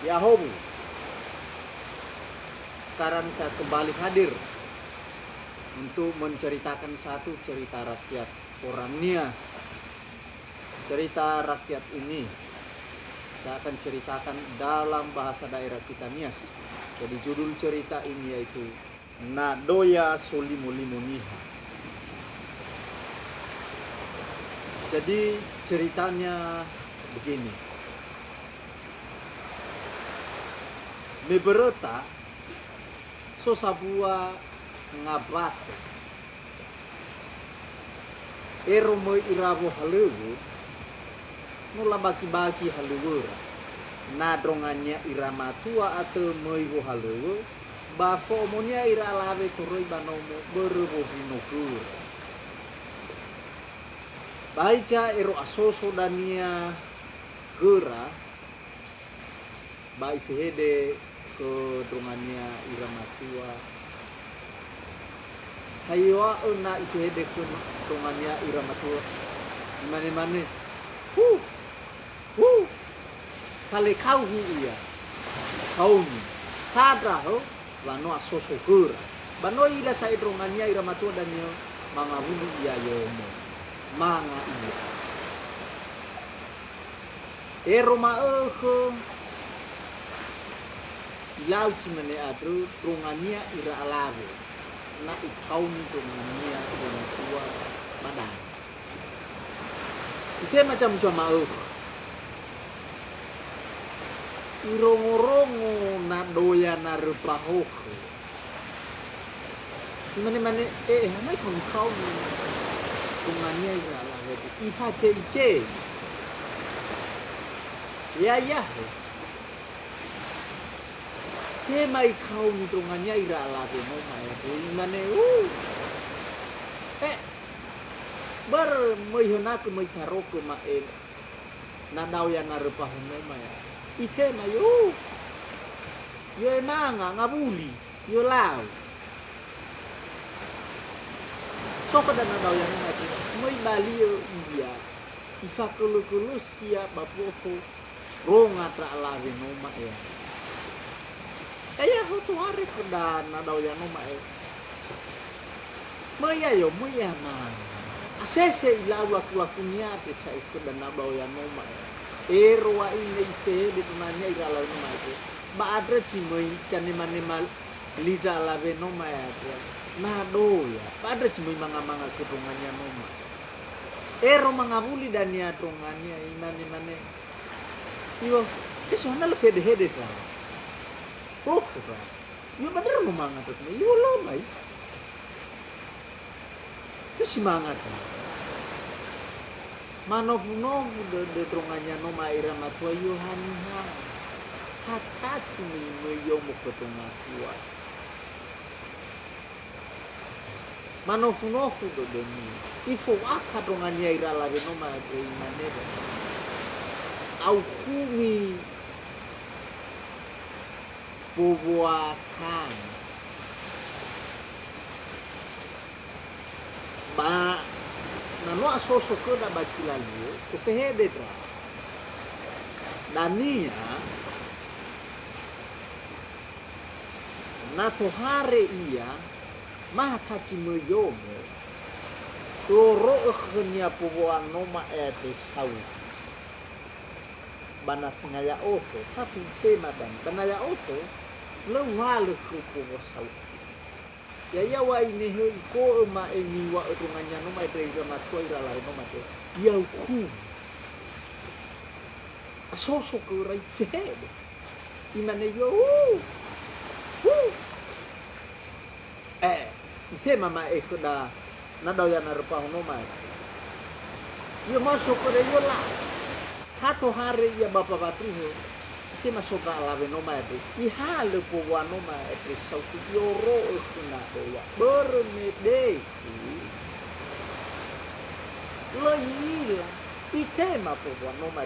Yahobu. Sekarang saya kembali hadir untuk menceritakan satu cerita rakyat orang Nias. Cerita rakyat ini saya akan ceritakan dalam bahasa daerah kita Nias. Jadi judul cerita ini yaitu Nadoya Solimulimuniha. Jadi ceritanya begini. Beberapa so sabua ngabat ero mo irabo halugu nula baki-baki halugu na drongannya irama tua atau moigo halugu ba fomonya ira lave turoi banomo berbo hinokur baica ero asoso dania gera bai fehede ke drongannya irama tua haywa na ifehede ke drongannya irama tua mana-mana kale kau iya kau ni tada ho lano asoso gera bano ida sai drongannya irama tua dan yo manga hulu iya yomo manga iya eroma lau cimene adru drongannya ira alave na ikau ni drongannya irama tua badan itu macam cuma irongo-rongo na doya na repahok mane hanai kau ni drongannya ira alave ifa ce ya ke mai kau ni drongannya ira alave no mai mane bar mai hona ke mai tharo ke mai na dau ya na repah no mai ite mai yo emanga ngabuli yo lau so kada na dau ya na mai bali yo iya ifa kulu sia bapoto ronga tra alave no mai ya ho tu hari kada na dau ya no mai mai yo mai ma asese ilawa kulakunya te sai kada na dau ya no mai erwa ini ite di tunanya ira law no mai ba adre cimoi chane mane mal lida lave no mai na do ya ba adre cimoi manga ke tunanya no mai ero mangabuli dan ya tunanya imane yo kesona le fede hede ka prof ka yo bener no manga tuh yo lo mai semangat manovu de drongannya no maira matua yohanha hatati me yo mo ketunga tua manovu do demi ifo aka drongannya ira lave no ma imane au khumi povoakan ba nano asoso ke da bakilalio ke fehede tra dania na tohare iya maka cimeyomo toro ekhnya povoan noma ete sau banat ngaya oto tapi tema dan banaya oto lewale ke povo sau ya wa ini he ko ma eni wa drongannya no mai dre ma to ira lai no mate ya ku asoso ko rai fede imane yo tema ma ekoda na doya na rupa no mai yo masuk ko yo la hato hari ya bapa patri ke masuk alave no mai i hale po wa no mai e sauti yoro na doya bermede lo ila i tema po wa no mai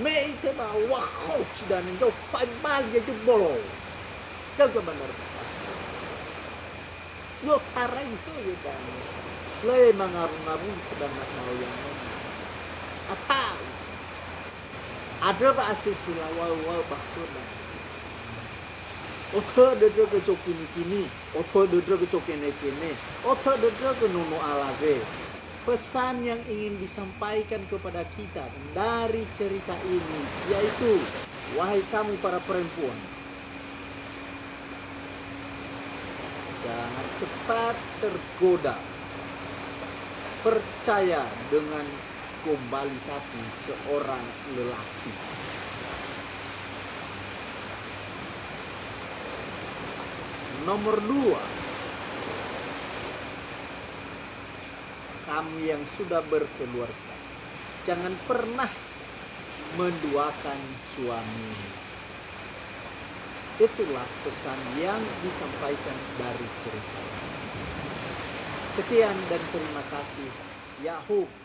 me i tema wa coach dan do fai mal ya jebolo kau ke benar yo tarai itu yo dan le mangabu-ngabu sedang nak mau yang atau Ada pak asisila wow bakoda. Oto dodro ke kini, oto dodro ke kene, oto dodro ke nono alave. Pesan yang ingin disampaikan kepada kita dari cerita ini yaitu, wahai kamu para perempuan, jangan cepat tergoda. Percaya dengan kombalisasi seorang lelaki. Nomor 2, kamu yang sudah berkeluarga, jangan pernah menduakan suami. Itulah pesan yang disampaikan dari cerita. Sekian dan terima kasih. Yahoo.